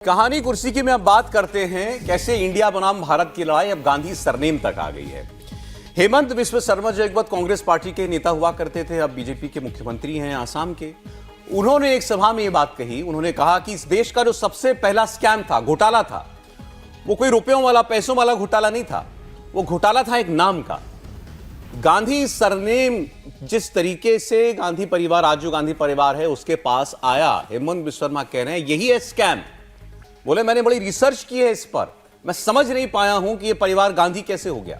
कहानी कुर्सी की में अब बात करते हैं कैसे इंडिया बनाम भारत की लड़ाई अब गांधी सरनेम तक आ गई है। हेमंत बिस्व शर्मा जो एक वक्त कांग्रेस पार्टी के नेता हुआ करते थे, अब बीजेपी के मुख्यमंत्री हैं आसाम के। उन्होंने एक सभा में यह बात कही। उन्होंने कहा कि इस देश का जो सबसे पहला स्कैम था, घोटाला था, वो कोई रुपयों वाला, पैसों वाला घोटाला नहीं था। वो घोटाला था एक नाम का। गांधी सरनेम जिस तरीके से गांधी परिवार, आज जो गांधी परिवार है उसके पास आया, हेमंत बिस्व शर्मा कह रहे हैं यही है स्कैम। बोले मैंने बड़ी रिसर्च की है इस पर, मैं समझ नहीं पाया हूं कि यह परिवार गांधी कैसे हो गया।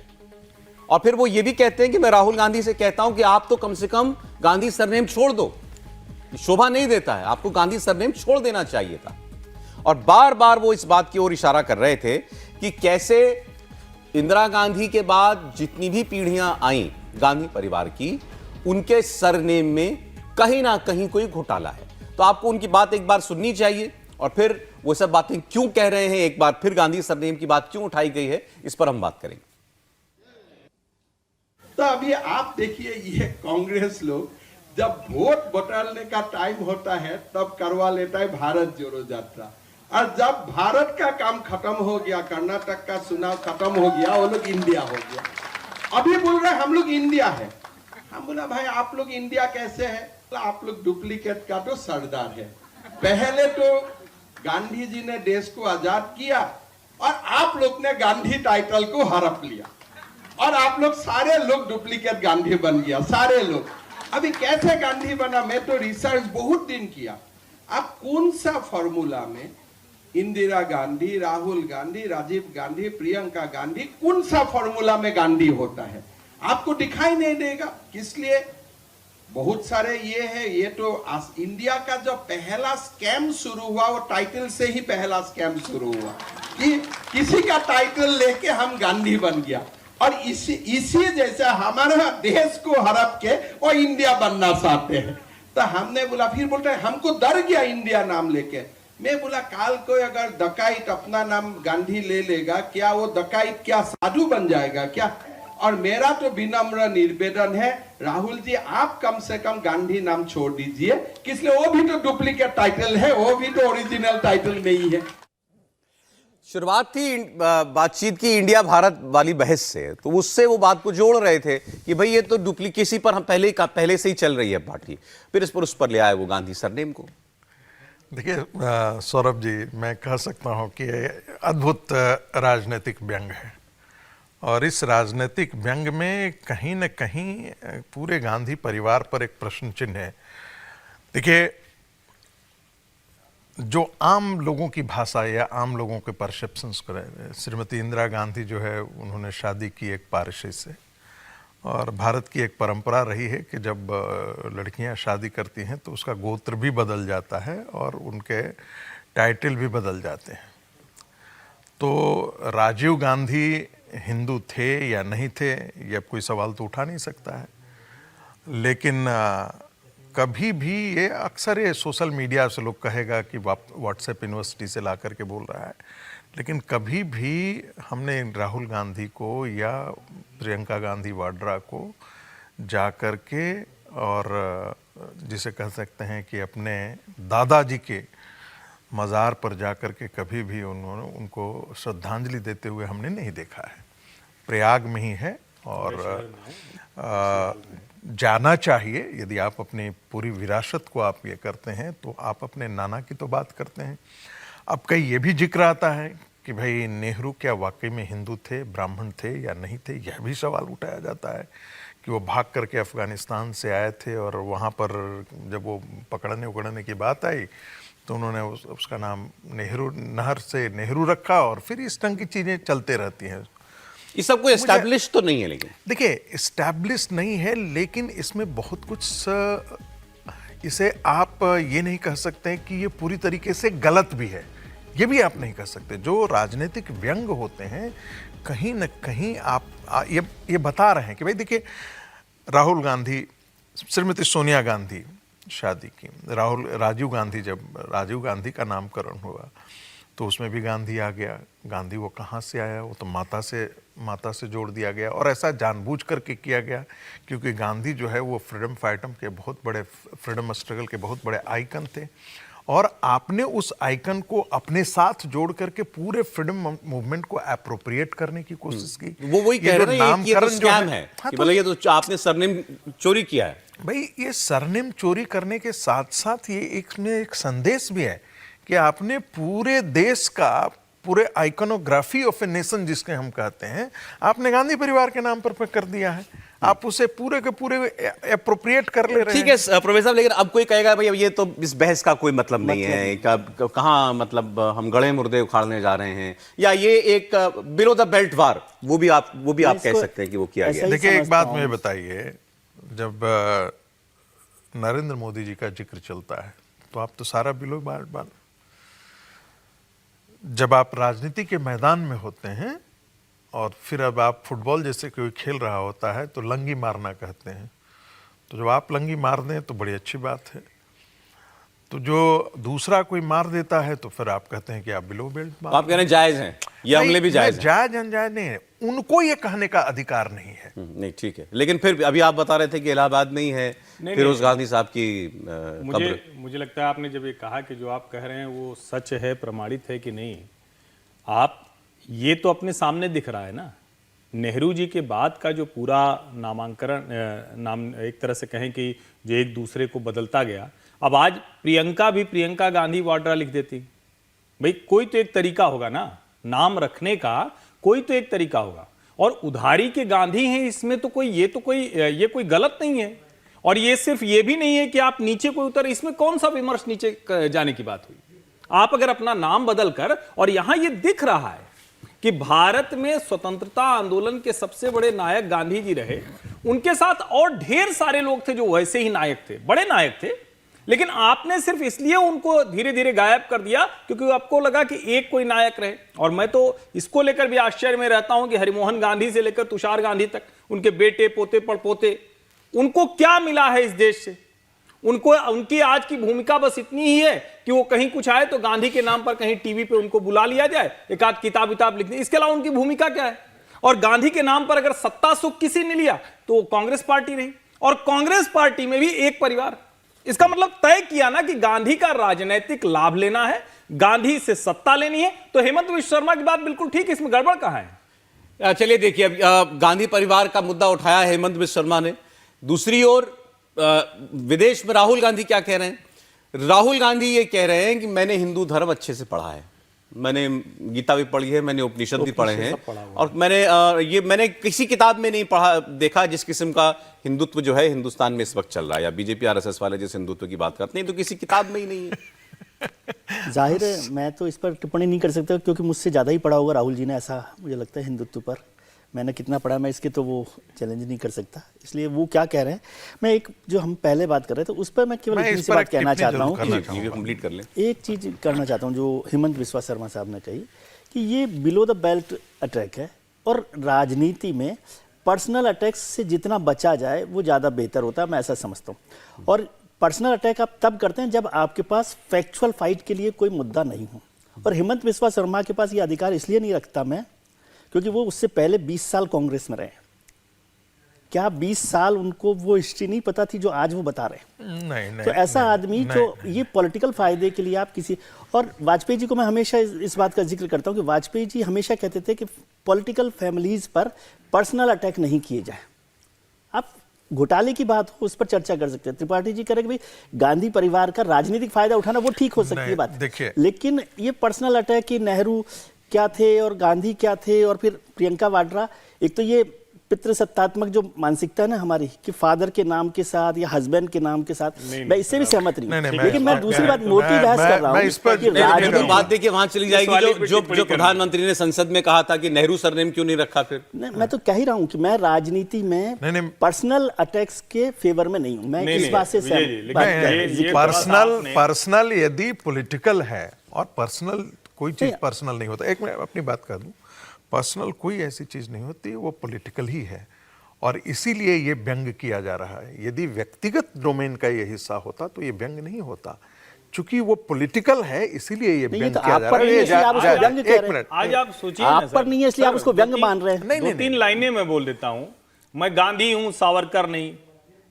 और फिर वो ये भी कहते हैं कि मैं राहुल गांधी से कहता हूं कि आप तो कम से कम गांधी सरनेम छोड़ दो, शोभा नहीं देता है, आपको गांधी सरनेम छोड़ देना चाहिए था। और बार बार वो इस बात की ओर इशारा कर रहे थे कि कैसे इंदिरा गांधी के बाद जितनी भी पीढ़ियां आई गांधी परिवार की, उनके सरनेम में कहीं ना कहीं कोई घोटाला है। तो आपको उनकी बात एक बार सुननी चाहिए और फिर वो सब बातें क्यों कह रहे हैं, एक बार फिर गांधी सरनेम की बात क्यों उठाई गई है, इस पर हम बात करेंगे। तो अभी आप देखिए, ये कांग्रेस लोग जब वोट बटोरने का टाइम होता है तब करवा लेता है भारत जोड़ो यात्रा, और जब भारत का काम खत्म हो गया, कर्नाटक का चुनाव खत्म हो गया, वो लोग इंडिया हो गया। अभी बोल रहे हम लोग इंडिया है। हम बोला भाई आप लोग इंडिया कैसे है? आप लोग डुप्लीकेट का तो सरदार है। पहले तो गांधी जी ने देश को आजाद किया और आप लोग ने गांधी टाइटल को हड़प लिया, और आप लोग सारे लोग डुप्लीकेट गांधी बन गया, सारे लोग। अभी कैसे गांधी बना? मैं तो रिसर्च बहुत दिन किया। आप कौन सा फॉर्मूला में इंदिरा गांधी, राहुल गांधी, राजीव गांधी, प्रियंका गांधी, कौन सा फॉर्मूला में गांधी होता है? आपको दिखाई नहीं देगा। इसलिए बहुत सारे ये है, ये तो इंडिया का जो पहला स्कैम शुरू हुआ वो टाइटल से ही पहला स्कैम शुरू हुआ कि किसी का टाइटल लेके हम गांधी बन गया, और इसी जैसा हमारा देश को हड़प के वो इंडिया बनना चाहते हैं। तो हमने बोला, फिर बोलते हैं हमको डर गया इंडिया नाम लेके। मैं बोला काल को अगर डकैत अपना नाम गांधी ले लेगा, क्या वो डकैत क्या साधु बन जाएगा क्या? और मेरा तो विनम्र निवेदन है, राहुल जी आप कम से कम गांधी नाम छोड़ दीजिए, इसलिए वो भी तो डुप्लीकेट टाइटल है, वो भी तो ओरिजिनल टाइटल नहीं है। शुरुआत थी बातचीत की इंडिया भारत वाली बहस से, तो उससे वो बात को जोड़ रहे थे कि भाई ये तो डुप्लीकेसी पर हम पहले से ही चल रही है पार्टी, फिर उस पर ले आए वो गांधी सरनेम को। देखिए सौरभ जी, मैं कह सकता हूं कि अद्भुत राजनीतिक व्यंग है, और इस राजनीतिक व्यंग में कहीं न कहीं पूरे गांधी परिवार पर एक प्रश्न चिन्ह है। देखिए, जो आम लोगों की भाषा या आम लोगों के परसेप्शंस को, श्रीमती इंदिरा गांधी जो है उन्होंने शादी की एक पारसी से, और भारत की एक परंपरा रही है कि जब लड़कियां शादी करती हैं तो उसका गोत्र भी बदल जाता है और उनके टाइटल भी बदल जाते हैं। तो राजीव गांधी हिंदू थे या नहीं थे, ये अब कोई सवाल तो उठा नहीं सकता है, लेकिन कभी भी ये अक्सर ये सोशल मीडिया से लोग कहेगा कि व्हाट्सएप यूनिवर्सिटी से ला करके बोल रहा है, लेकिन कभी भी हमने राहुल गांधी को या प्रियंका गांधी वाड्रा को जा कर के, और जिसे कह सकते हैं कि अपने दादाजी के मज़ार पर जाकर के कभी भी उनको श्रद्धांजलि देते हुए हमने नहीं देखा है। प्रयाग में ही है, और जाना चाहिए। यदि आप अपनी पूरी विरासत को आप ये करते हैं तो आप अपने नाना की तो बात करते हैं। अब कहीं ये भी जिक्र आता है कि भाई नेहरू क्या वाकई में हिंदू थे, ब्राह्मण थे या नहीं थे, यह भी सवाल उठाया जाता है कि वो भाग करके अफ़गानिस्तान से आए थे, और वहाँ पर जब वो पकड़ने उकड़ने की बात आई तो उन्होंने उसका नाम नेहरू, नहर से नेहरू रखा, और फिर इस ढंग की चीज़ें चलते रहती हैं। ये सब कोई एस्टैब्लिश तो नहीं है, लेकिन देखिए एस्टैब्लिश नहीं है, लेकिन इसमें बहुत कुछ, इसे आप ये नहीं कह सकते कि ये पूरी तरीके से गलत भी है, ये भी आप नहीं कह सकते। जो राजनीतिक व्यंग होते हैं कहीं न कहीं आप ये बता रहे हैं कि भाई देखिए, राहुल गांधी, श्रीमती सोनिया गांधी शादी की, राजीव गांधी, जब राजीव गांधी का नामकरण हुआ तो उसमें भी गांधी आ गया। गांधी वो कहाँ से आया? वो तो माता से जोड़ दिया गया, और ऐसा जानबूझ करके किया गया क्योंकि गांधी जो है वो फ्रीडम फाइटर के बहुत बड़े, फ्रीडम स्ट्रगल के बहुत बड़े आइकन थे, और आपने उस आइकन को अपने साथ जोड़ करके पूरे फ्रीडम मूवमेंट को एप्रोप्रिएट करने की कोशिश की। वो वही कह रहे हैं कि ये तो स्कैम है हाँ, कि मतलब ये तो आपने सरनेम चोरी किया है। भाई ये सरनेम चोरी करने के साथ साथ ये एक संदेश भी है कि आपने पूरे देश का, पूरे आइकोनोग्राफी ऑफ ए नेशन जिसके हम कहते हैं, आपने गांधी परिवार के नाम पर कर दिया है। आप उसे पूरे के पूरे एप्रोप्रिएट कर ले रहे हैं। ठीक है प्रोफेसर साहब, लेकिन अब कोई कहेगा भाई अब ये तो इस बहस का कोई मतलब नहीं है, कहाँ मतलब हम गड़े मुर्दे उखाड़ने जा रहे हैं, या ये एक बिलो द बेल्ट वार, वो भी आप कह सकते हैं कि वो किया गया। देखिए एक बात मुझे बताइए, जब नरेंद्र मोदी जी का जिक्र चलता है तो आप तो सारा बिलो बाल, जब आप राजनीति के मैदान में होते हैं और फिर अब आप फुटबॉल जैसे कोई खेल रहा होता है तो लंगी मारना कहते हैं, तो जब आप लंगी मार दें तो बड़ी अच्छी बात है, तो जो दूसरा कोई मार देता है तो फिर आप कहते हैं कि आप बिलो बेल्ट मार। आप कह रहे हैं जायज हैं, ये हमले भी जायज हैं। जायज अनजायज नहीं है, उनको ये कहने का अधिकार नहीं है। नहीं ठीक है, लेकिन फिर अभी आप बता रहे थे कि इलाहाबाद में ही है फिरोज गांधी साहब की मुझे लगता है आपने जब ये कहा कि जो आप कह रहे हैं वो सच है, प्रमाणित है कि नहीं, आप ये तो अपने सामने दिख रहा है ना। नेहरू जी के बाद का जो पूरा नाम एक तरह से कहें कि जो एक दूसरे को बदलता गया, अब आज प्रियंका भी प्रियंका गांधी वाड्रा लिख देती। भाई कोई तो एक तरीका होगा ना, नाम रखने का कोई तो एक तरीका होगा, और उधारी के गांधी हैं इसमें तो ये कोई गलत नहीं है। और ये सिर्फ ये भी नहीं है कि आप नीचे कोई उतर, इसमें कौन सा विमर्श नीचे जाने की बात हुई। आप अगर अपना नाम बदल कर, और यहां ये दिख रहा है कि भारत में स्वतंत्रता आंदोलन के सबसे बड़े नायक गांधी जी रहे, उनके साथ और ढेर सारे लोग थे जो वैसे ही नायक थे, बड़े नायक थे, लेकिन आपने सिर्फ इसलिए उनको धीरे धीरे गायब कर दिया क्योंकि आपको लगा कि एक कोई नायक रहे। और मैं तो इसको लेकर भी आश्चर्य में रहता हूं कि हरिमोहन गांधी से लेकर तुषार गांधी तक, उनके बेटे पोते पड़पोते, उनको क्या मिला है इस देश से? उनकी आज की भूमिका बस इतनी ही है कि वो कहीं कुछ आए तो गांधी के नाम पर कहीं टीवी पे उनको बुला लिया जाए, एक आध किताब लिखने, इसके अलावा उनकी भूमिका क्या है? और गांधी के नाम पर अगर सत्ता सुख किसी ने लिया तो कांग्रेस पार्टी रही, और कांग्रेस पार्टी में भी एक परिवार। इसका मतलब तय किया ना कि गांधी का राजनीतिक लाभ लेना है, गांधी से सत्ता लेनी है। तो हेमंत विश्व शर्मा की बात बिल्कुल ठीक है, इसमें गड़बड़ कहां है? चलिए देखिए, अब गांधी परिवार का मुद्दा उठाया हेमंत विश्व शर्मा ने। दूसरी ओर विदेश में राहुल गांधी क्या कह रहे हैं? राहुल गांधी ये कह रहे हैं कि मैंने हिंदू धर्म अच्छे से पढ़ा है, मैंने गीता भी पढ़ी है, मैंने उपनिषद भी पढ़े हैं, और मैंने किसी किताब में नहीं पढ़ा देखा जिस किस्म का हिंदुत्व जो है हिंदुस्तान में इस वक्त चल रहा है, या बीजेपी आरएसएस वाले जिस हिंदुत्व की बात करते हैं, तो किसी किताब में ही नहीं है। जाहिर है मैं तो इस पर टिप्पणी नहीं कर सकता क्योंकि मुझसे ज़्यादा ही पढ़ा होगा राहुल जी ने, ऐसा मुझे लगता है हिंदुत्व पर। मैंने कितना पढ़ा मैं इसके तो वो चैलेंज नहीं कर सकता, इसलिए वो क्या कह रहे हैं, मैं एक जो हम पहले बात कर रहे थे उस पर मैं केवल इतनी सी बात कहना चाहता हूँ, कंप्लीट कर लें। एक चीज़ करना चाहता हूँ जो हेमंत विश्व शर्मा साहब ने कही कि ये बिलो द बेल्ट अटैक है, और राजनीति में पर्सनल अटैक्स से जितना बचा जाए वो ज़्यादा बेहतर होता है, मैं ऐसा समझता हूँ। और पर्सनल अटैक आप तब करते हैं जब आपके पास फैक्चुअल फाइट के लिए कोई मुद्दा नहीं हो, और हेमंत विश्व शर्मा के पास ये अधिकार इसलिए नहीं रखता मैं क्योंकि वो उससे पहले 20 साल कांग्रेस में रहे। क्या 20 साल उनको वो हिस्ट्री नहीं पता थी जो आज वो बता रहे हैं? नहीं, तो ऐसा आदमी जो ये पॉलिटिकल फायदे के लिए आप किसी, और वाजपेयी जी को मैं हमेशा इस बात का जिक्र करता हूँ कि वाजपेयी जी हमेशा कहते थे कि पॉलिटिकल फैमिलीज पर पर्सनल अटैक नहीं किए जाए। आप घोटाले की बात हो उस पर चर्चा कर सकते हैं, त्रिपाठी जी करें कि भाई गांधी परिवार का राजनीतिक फायदा उठाना वो ठीक हो सकती है बात, लेकिन ये पर्सनल अटैक कि नेहरू क्या थे और गांधी क्या थे, और फिर प्रियंका वाड्रा, एक तो ये पितृसत्तात्मक जो मानसिकता है ना हमारी कि फादर के नाम के साथ या हस्बैंड के नाम के साथ, मैं इससे भी सहमत नहीं, लेकिन मैं दूसरी बात मोटी बहस कर रहा हूँ कि बात देखिए वहां चली जाएगी जो प्रधानमंत्री ने संसद में कहा था कि नेहरू सरनेम क्यों नहीं रखा। फिर मैं तो कह ही रहा हूँ कि मैं राजनीति में पर्सनल अटैक्स के फेवर में नहीं हूँ, मैं इस बात से पर्सनल यदि पॉलिटिकल है, और पर्सनल कोई चीज पर्सनल नहीं होता, एक मैं अपनी बात कर दूं, पर्सनल कोई ऐसी चीज नहीं होती, वो पॉलिटिकल ही है, और इसीलिए ये व्यंग किया जा रहा है। यदि व्यक्तिगत डोमेन का ये हिस्सा होता तो ये व्यंग नहीं होता, चूंकि वो पॉलिटिकल है इसीलिए ये व्यंग किया जा रहा है। एक मिनट, आज आप सोचिए, आप पर नहीं है इसलिए आप उसको व्यंग मान रहे हैं। नहीं, 3 लाइनें मैं बोल देता हूं, मैं गांधी हूं सावरकर नहीं,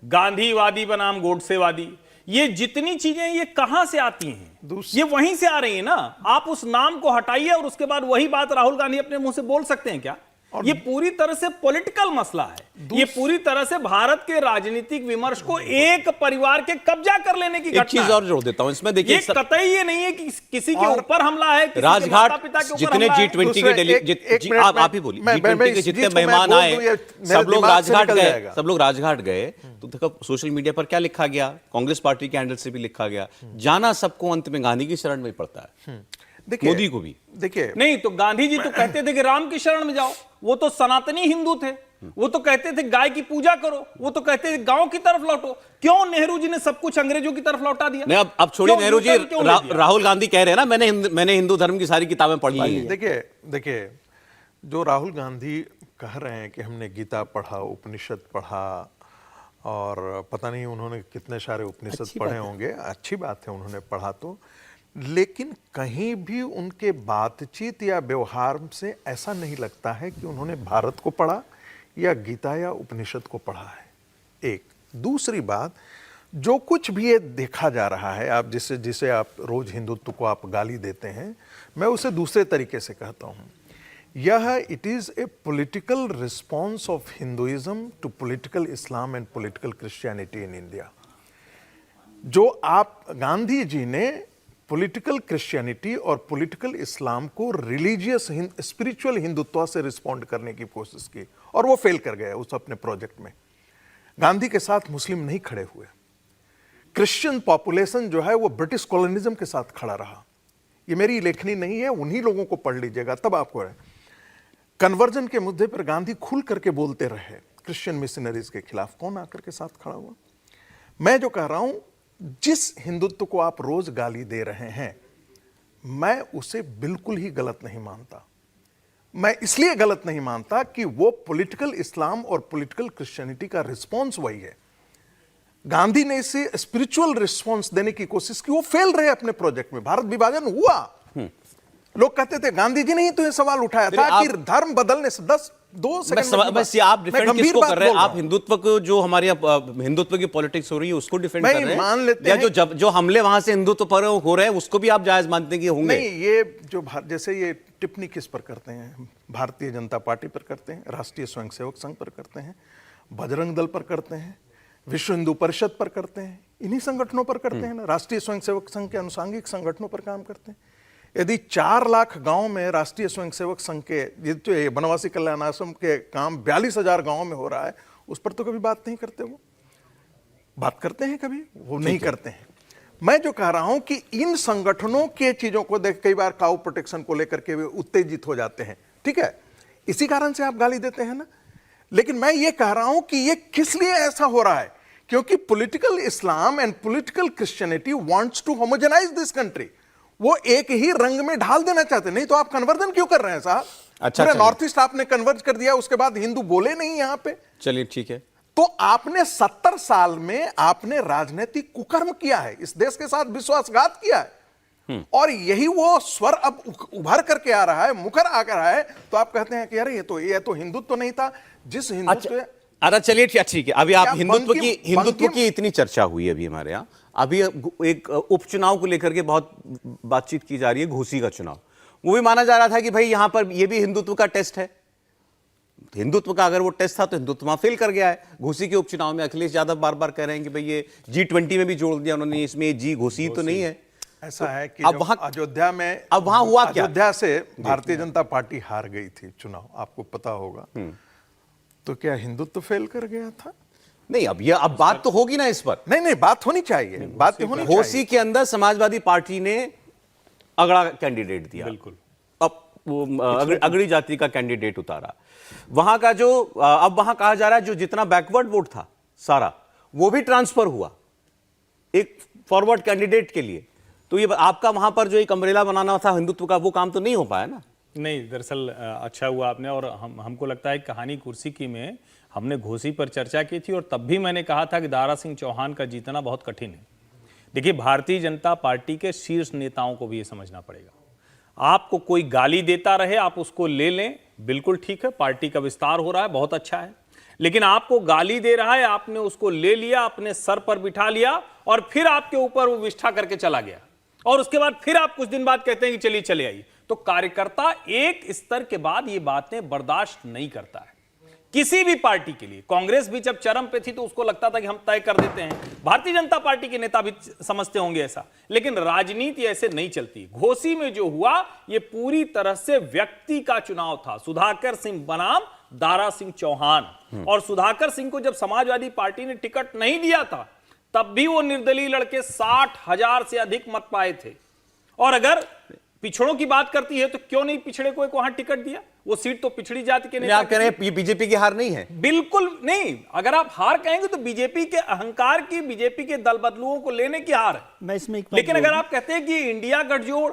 गांधीवादी बनाम गोडसेवादी, ये जितनी चीजें ये कहां से आती हैं? ये वहीं से आ रही है ना। आप उस नाम को हटाइए और उसके बाद वही बात राहुल गांधी अपने मुंह से बोल सकते हैं क्या? ये पूरी तरह से पॉलिटिकल मसला है। ये पूरी तरह से भारत के राजनीतिक विमर्श को एक परिवार के कब्जा कर लेने की घटना है। एक चीज और जोड़ देता हूं इसमें, देखिए ये कतई ये नहीं है कि किसी के ऊपर हमला है, किसी के राजघाट माता-पिता के ऊपर जितने हमला है। G20 के आप ही बोलिए, G20 के जितने मेहमान आए सब लोग राजघाट गए, सब लोग राजघाट गए। तो देखो सोशल मीडिया पर क्या लिखा गया, कांग्रेस पार्टी के हैंडल से भी लिखा गया, जाना सबको अंत में गांधी की शरण में पड़ता है, मोदी को भी। देखिए नहीं तो गांधी जी तो कहते थे कि राम की शरण में जाओ, वो तो सनातनी हिंदू थे। वो तो कहते थे गाय की पूजा करो, वो तो कहते थे गांव की तरफ लौटो। क्यों नेहरू जी ने सब कुछ अंग्रेजों की तरफ लौटा दिया? नहीं अब छोड़िए नेहरू जी, राहुल गांधी कह रहे हैं ना मैंने हिंदू धर्म की सारी किताबें पढ़ ली हैं। देखिए जो राहुल गांधी कह रहे हैं कि हमने गीता पढ़ा, उपनिषद पढ़ा, और पता नहीं उन्होंने कितने सारे उपनिषद पढ़े होंगे, अच्छी बात है उन्होंने पढ़ा तो, लेकिन कहीं भी उनके बातचीत या व्यवहार से ऐसा नहीं लगता है कि उन्होंने भारत को पढ़ा या गीता या उपनिषद को पढ़ा है। एक दूसरी बात, जो कुछ भी ये देखा जा रहा है, आप जिसे आप रोज हिंदुत्व को आप गाली देते हैं, मैं उसे दूसरे तरीके से कहता हूं। यह it is a political response of Hinduism to political Islam and political Christianity in India. जो आप गांधी जी ने पॉलिटिकल क्रिश्चियनिटी और पॉलिटिकल इस्लाम को रिलीजियस स्पिरिचुअल हिंदुत्व से रिस्पॉन्ड करने की कोशिश की और वो फेल कर गया उस अपने प्रोजेक्ट में। गांधी के साथ मुस्लिम नहीं खड़े हुए, क्रिश्चियन पॉपुलेशन जो है वो ब्रिटिश कॉलोनिज्म के साथ खड़ा रहा। ये मेरी लेखनी नहीं है, उन्हीं लोगों को पढ़ लीजिएगा तब आपको है। कन्वर्जन के मुद्दे पर गांधी खुल करके बोलते रहे, क्रिश्चियन मिशनरीज के खिलाफ कौन आकर के साथ खड़ा हुआ? मैं जो कह रहा हूं, जिस हिंदुत्व को आप रोज गाली दे रहे हैं, मैं उसे बिल्कुल ही गलत नहीं मानता। मैं इसलिए गलत नहीं मानता कि वो पॉलिटिकल इस्लाम और पॉलिटिकल क्रिश्चियनिटी का रिस्पॉन्स वही है। गांधी ने इसे स्पिरिचुअल रिस्पॉन्स देने की कोशिश की, वो फेल रहे अपने प्रोजेक्ट में। भारत विभाजन हुआ, लोग कहते थे गांधी जी ने ही तो ये सवाल उठाया था कि धर्म बदलने से 2 सेकंड बस आप डिफेंड किसको कर रहे हैं? आप हिंदुत्व को, जो हमारे हिंदुत्व की पॉलिटिक्स हो रही है उसको डिफेंड कर रहे हैं, मान लेते या हैं जो हमले वहां से हिंदुत्व पर हो रहे हैं उसको भी आप जायज मानते हैं कि होंगे? नहीं, ये जो जैसे ये टिप्पणी किस पर करते हैं, भारतीय जनता पार्टी पर करते हैं, राष्ट्रीय स्वयंसेवक संघ पर करते हैं, बजरंग दल पर करते हैं, विश्व हिंदू परिषद पर करते हैं, इन्हीं संगठनों पर करते हैं ना। राष्ट्रीय स्वयंसेवक संघ के अनुसांगिक संगठनों पर काम करते हैं। यदि 4 लाख गांव में राष्ट्रीय स्वयंसेवक संघ के ये वनवासी कल्याण आश्रम के काम 42,000 गांवों में हो रहा है, उस पर तो कभी बात नहीं करते। वो बात करते हैं कभी? वो नहीं करते हैं। मैं जो कह रहा हूं कि इन संगठनों के चीजों को देख कई बार काउ प्रोटेक्शन को लेकर के वे उत्तेजित हो जाते हैं, ठीक है, इसी कारण से आप गाली देते हैं ना। लेकिन मैं ये कह रहा हूं कि ये किस लिए ऐसा हो रहा है, क्योंकि political Islam and political Christianity wants to homogenise this country. वो एक ही रंग में ढाल देना चाहते, नहीं तो आप कन्वर्जन क्यों कर रहे हैं साहब? अच्छा, नॉर्थ ईस्ट आपने कन्वर्ज कर दिया, उसके बाद हिंदू बोले नहीं यहां पे। चलिए ठीक है। तो आपने 70 साल में आपने राजनीतिक कुकर्म किया है, इस देश के साथ विश्वासघात किया है, और यही वो स्वर अब उभर करके आ रहा है, मुखर आकर रहा है। तो आप कहते हैं कि अरे ये तो हिंदुत्व नहीं था, जिस हिंदुत्व। अरे चलिए ठीक है, अभी आप हिंदुत्व की इतनी चर्चा हुई अभी हमारे यहाँ, अभी एक उपचुनाव को लेकर के बहुत बातचीत की जा रही है, घोसी का चुनाव। वो भी माना जा रहा था कि भाई यहां पर ये भी हिंदुत्व का टेस्ट है। हिंदुत्व का अगर वो टेस्ट था तो हिंदुत्व वहां फेल कर गया है। घोसी के उपचुनाव में अखिलेश यादव बार बार कह रहे हैं कि भाई ये G20 में भी जोड़ दिया उन्होंने, इसमें जी घोसी तो नहीं है। ऐसा है कि अब वहां अयोध्या में, अब वहां हुआ क्या? अयोध्या से भारतीय जनता पार्टी हार गई थी चुनाव, आपको पता होगा। तो क्या हिंदुत्व फेल कर गया था? नहीं, अब बात तो होगी ना इस पर। नहीं, बात होनी चाहिए, बात होनी चाहिए। घोसी के अंदर समाजवादी पार्टी ने अगड़ा कैंडिडेट दिया, बिल्कुल। अब अगड़ी जाति का कैंडिडेट उतारा। वहां का जो अब वहां कहा जा रहा है जो जितना बैकवर्ड वोट था सारा, वो भी ट्रांसफर हुआ एक फॉरवर्ड कैंडिडेट के लिए। तो ये आपका वहां पर जो एक अम्ब्रेला बनाना था हिंदुत्व का, वो काम तो नहीं हो पाया ना। नहीं, दरअसल अच्छा हुआ आपने, और हमको लगता है कहानी कुर्सी की में हमने घोसी पर चर्चा की थी, और तब भी मैंने कहा था कि दारा सिंह चौहान का जीतना बहुत कठिन है। देखिए, भारतीय जनता पार्टी के शीर्ष नेताओं को भी ये समझना पड़ेगा। आपको कोई गाली देता रहे, आप उसको ले लें, बिल्कुल ठीक है, पार्टी का विस्तार हो रहा है, बहुत अच्छा है। लेकिन आपको गाली दे रहा है, आपने उसको ले लिया, अपने सर पर बिठा लिया और फिर आपके ऊपर वो विष्ठा करके चला गया, और उसके बाद फिर आप कुछ दिन बाद कहते हैं कि चलिए चले आइए, तो कार्यकर्ता एक स्तर के बाद ये बातें बर्दाश्त नहीं करता है किसी भी पार्टी के लिए। कांग्रेस भी जब चरम पे थी तो उसको लगता था कि हम तय कर देते हैं, भारतीय जनता पार्टी के नेता भी समझते होंगे ऐसा, लेकिन राजनीति ऐसे नहीं चलती। घोसी में जो हुआ ये पूरी तरह से व्यक्ति का चुनाव था, सुधाकर सिंह बनाम दारा सिंह चौहान। और सुधाकर सिंह को जब समाजवादी पार्टी ने टिकट नहीं दिया था तब भी वो निर्दलीय लड़के 60,000 से अधिक मत पाए थे। और अगर पिछड़ों की बात करती है तो क्यों नहीं पिछड़े को वहां टिकट दिया? वो सीट तो पिछड़ी जाति के नेता आप कह रहे हैं बीजेपी की हार नहीं है? बिल्कुल नहीं। अगर आप हार कहेंगे तो बीजेपी के अहंकार की, बीजेपी के दल बदलुओं को लेने की हार है। मैं इसमें लेकिन अगर आप कहते हैं कि इंडिया गठजोड़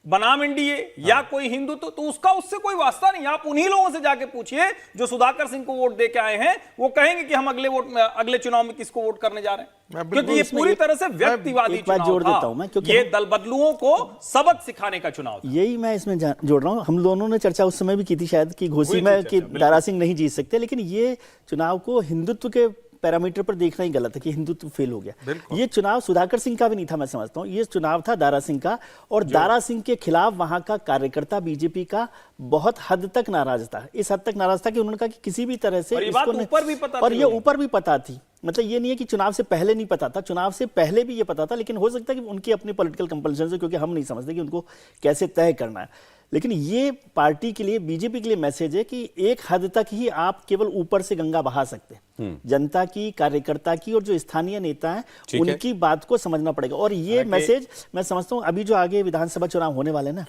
बनाम एनडीए या कोई हिंदुत्व, तो उसका उससे कोई वास्ता नहीं। आप उन्हीं लोगों से जाके पूछिए जो सुधाकर सिंह को वोट दे के आए हैं, वो कहेंगे कि हम अगले चुनाव में किसको वोट करने जा रहे हैं, क्योंकि ये पूरी तरह से व्यक्तिवादी चुनाव जोड़ था। देता हूं मैं, क्योंकि ये दल बदलुओं को सबक सिखाने का चुनाव था। यही मैं इसमें जोड़ रहा हूं। हम दोनों ने चर्चा उस समय भी की थी शायद कि घोसी में कि दारा सिंह नहीं जीत सकते, लेकिन ये चुनाव को हिंदुत्व के पैरामीटर पर देखना ही गलत है कि हिंदुत्व फेल हो गया। ये चुनाव सुधाकर सिंह का भी नहीं था, मैं समझता हूं ये चुनाव था दारा सिंह का, और दारा सिंह के खिलाफ वहां का कार्यकर्ता बीजेपी का बहुत हद तक नाराज था। इस हद तक नाराज था कि उन्होंने कहा कि किसी भी तरह से और ये बात ऊपर भी पता थी, और ये ऊपर भी पता थी। मतलब ये नहीं है कि चुनाव से पहले नहीं पता था, चुनाव से पहले भी ये पता था, लेकिन हो सकता है कि उनकी अपनी पॉलिटिकल कंपल्शन से, क्योंकि हम नहीं समझते कि उनको कैसे तय करना है। लेकिन ये पार्टी के लिए, बीजेपी के लिए मैसेज है कि एक हद तक ही आप केवल ऊपर से गंगा बहा सकते हैं। जनता की, कार्यकर्ता की, और जो स्थानीय नेता हैं उनकी बात को समझना पड़ेगा। और ये मैसेज मैं समझता हूँ अभी जो आगे विधानसभा चुनाव होने वाले ना,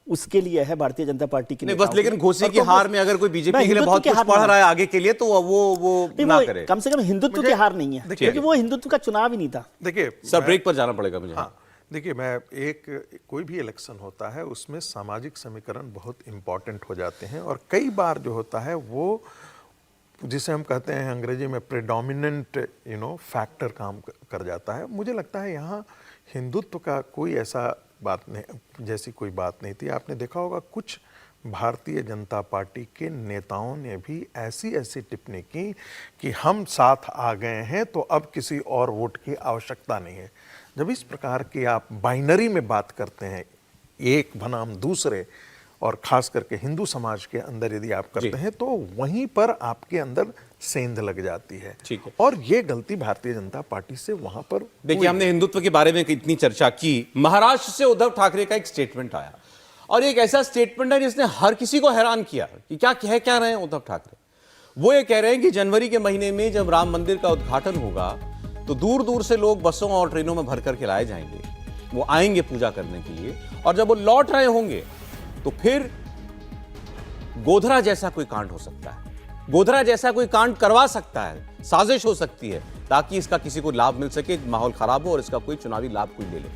उसके लिए है भारतीय जनता पार्टी के लिए। बस लेकिन घोसी की हार में अगर कोई बीजेपी के लिए बहुत कुछ पढ़ रहा है आगे के लिए, तो वो ना करे। कम से कम हिंदुत्व की हार नहीं है, क्योंकि वो हिंदुत्व का चुनाव ही नहीं था। देखिए सर, ब्रेक पर जाना पड़ेगा मुझे। हाँ, देखिए, मैं कोई भी इलेक्शन होता है उसमें सामाजिक समीकरण बहुत इंपॉर्टेंट हो जाते हैं, और कई बार जो होता है वो जिसे हम कहते हैं अंग्रेजी में प्रेडोमिनेंट फैक्टर काम कर जाता है। मुझे लगता है यहाँ हिंदुत्व का कोई ऐसा बात नहीं, जैसी कोई बात नहीं थी। आपने देखा होगा कुछ भारतीय जनता पार्टी के नेताओं ने भी ऐसी टिप्पणी की कि हम साथ आ गए हैं तो अब किसी और वोट की आवश्यकता नहीं है। जब इस प्रकार की आप बाइनरी में बात करते हैं, एक बनाम दूसरे, और खास करके हिंदू समाज के अंदर यदि आप करते हैं, तो वहीं पर आपके अंदर सेंध लग जाती है। ठीक है। और ये गलती भारतीय जनता पार्टी से वहां पर देखिए, हमने हिंदुत्व के बारे में इतनी चर्चा की। महाराष्ट्र से उद्धव ठाकरे का एक स्टेटमेंट आया, और एक ऐसा स्टेटमेंट है जिसने हर किसी को हैरान किया कि क्या रहे हैं उद्धव ठाकरे। वो ये कह रहे हैं कि जनवरी के महीने में जब राम मंदिर का उद्घाटन होगा तो दूर दूर से लोग बसों और ट्रेनों में भर करके लाए जाएंगे, वो आएंगे पूजा करने के लिए, और जब वो लौट रहे होंगे तो फिर गोधरा जैसा कोई कांड हो सकता है, गोधरा जैसा कोई कांड करवा सकता है, साजिश हो सकती है ताकि इसका किसी को लाभ मिल सके, माहौल खराब हो और इसका कोई चुनावी लाभ कोई ले ले।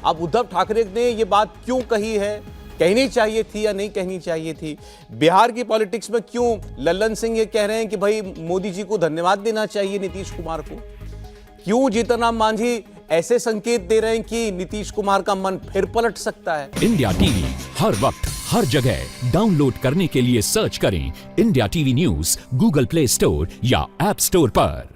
अब उद्धव ठाकरे ने ये बात क्यों कही है, कहनी चाहिए थी या नहीं कहनी चाहिए थी? बिहार की पॉलिटिक्स में क्यों लल्लन सिंह ये कह रहे हैं कि भाई मोदी जी को धन्यवाद देना चाहिए नीतीश कुमार को? क्यों जीतन राम मांझी ऐसे संकेत दे रहे हैं कि नीतीश कुमार का मन फिर पलट सकता है? इंडिया टीवी हर वक्त हर जगह डाउनलोड करने के लिए सर्च करें India TV news Google play store या ऐप स्टोर पर।